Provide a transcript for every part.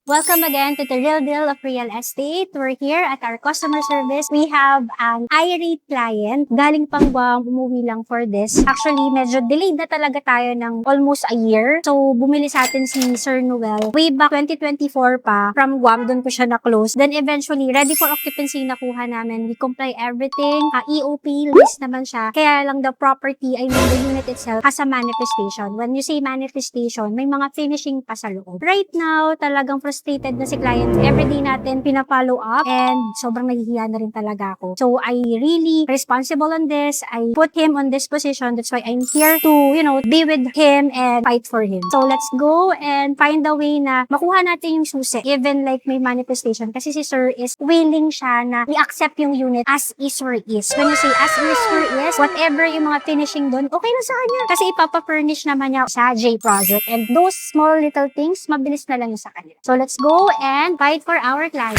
Welcome again to the Real Deal of Real Estate. We're here at our customer service. We have an irate client. Galing pang Guam, umuwi lang for this. Actually, medyo delayed na talaga tayo ng almost a year. So, bumili sa atin si Sir Noel. Way back 2024 pa, from Guam, doon ko siya na-close. Then eventually, ready for occupancy nakuha namin. We comply everything. EOP, list naman siya. Kaya lang the property, I mean the unit itself, has a manifestation. When you say manifestation, may mga finishing pa sa loob. Right now, talagang frustrated na si client. Everyday natin pinapollow up and sobrang nahihiya na rin talaga ako. So, I really responsible on this. I put him on this position. That's why I'm here to, be with him and fight for him. So, let's go and find a way na makuha natin yung susi. Even like may manifestation. Kasi si Sir is willing siya na i-accept yung unit as is or is. When you say as is or is, whatever yung mga finishing doon, okay na sa kanya. Kasi ipapafurnish naman niya sa J Project. And those small little things, mabilis na lang yung sa kanila. So, let's go and fight for our client.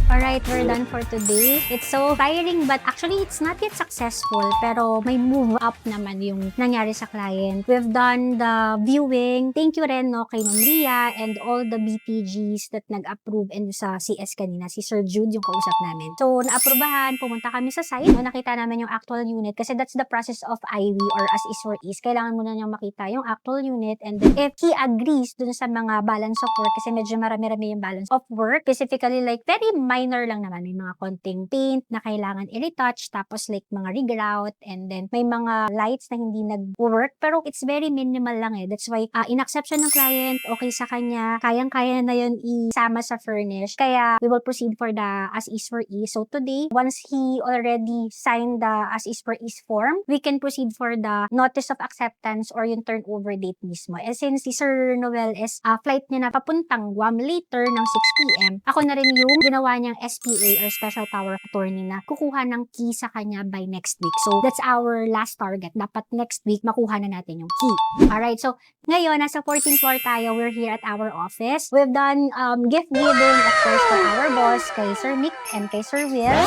Alright, we're done for today. It's so tiring but actually it's not yet successful pero may move up naman yung nangyari sa client. We've done the viewing. Thank you rin kay Ma'am Ria and all the BTGs that nag-approve and sa CS kanina, si Sir Jude yung kausap namin. So, na-aprobahan, pumunta kami sa site. Nakita namin yung actual unit kasi that's the process of IV or as is or is. Kailangan muna niyang makita yung actual unit and then if he agrees dun sa mga balance of work kasi medyo marami-rami yung balance of work, specifically like very minor lang naman. May mga konting paint na kailangan i-retouch, tapos like mga regrout, and then may mga lights na hindi nag-work, pero it's very minimal lang eh. That's why, in-accept siya ng client, okay sa kanya, kayang-kaya na yun isama sa furnish. Kaya, we will proceed for the as is for is. So today, once he already signed the as is for is form, we can proceed for the notice of acceptance or yung turnover date mismo. And since si Sir Noel is flight niya na papuntang Guam later ng 6 p.m., ako na rin yung ginawa niyang SPA or Special Power of Attorney na kukuha ng key sa kanya by next week. So, that's our last target. Dapat next week, makuha na natin yung key. Alright, so, ngayon, nasa 14th floor tayo. We're here at our office. We've done gift giving, of course, for our boss, kay Sir Nick and kay Sir Will.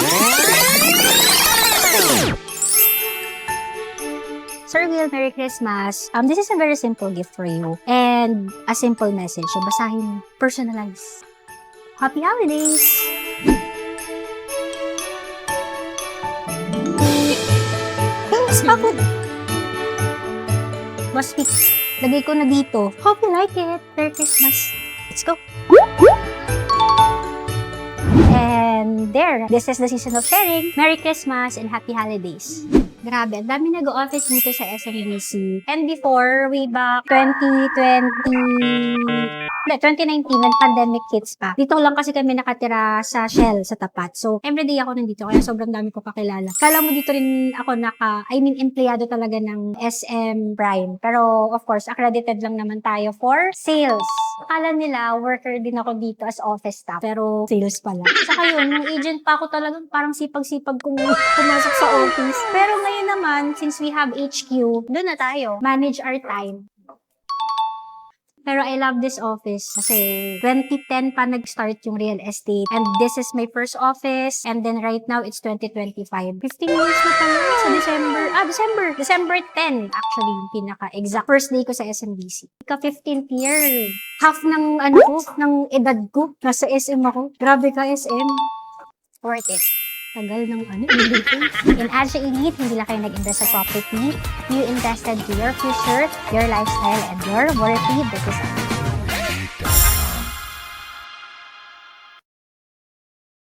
Sir Will, Merry Christmas. This is a very simple gift for you. And a simple message. So, basahin, personalize. Happy Holidays! Bakit? Mas pick. Lagay ko na dito. Hope you like it. Merry Christmas. Let's go. And there. This is the season of sharing. Merry Christmas and Happy Holidays. Grabe, ang dami nag-office dito sa SMBC. And before, way back 2019, when pandemic hits pa. Dito lang kasi kami nakatira sa Shell, sa Tapat. So, everyday ako nandito, kaya sobrang dami ko kakilala. Kala mo dito rin ako empleyado talaga ng SM Prime. Pero, of course, accredited lang naman tayo for sales. Akala nila, worker din ako dito as office staff. Pero, sales pala. Saka yun, yung agent pa ako talagang parang sipag-sipag kung pumasok sa office. Pero ngayon naman, since we have HQ, doon na tayo. Manage our time. Pero I love this office kasi 2010 pa nag-start yung real estate. And this is my first office. And then right now, it's 2025. 15 years na pala sa December 10 actually, yung pinaka-exact first day ko sa SMBC. Ika-15th year. Half ng ng edad ko. Nasa SM ako. Grabe ka, SM. Worth it. Tagal ng In Asia Elite, hindi lang kayo nag-invest sa property. You invested to your future, your lifestyle, and your worthy business.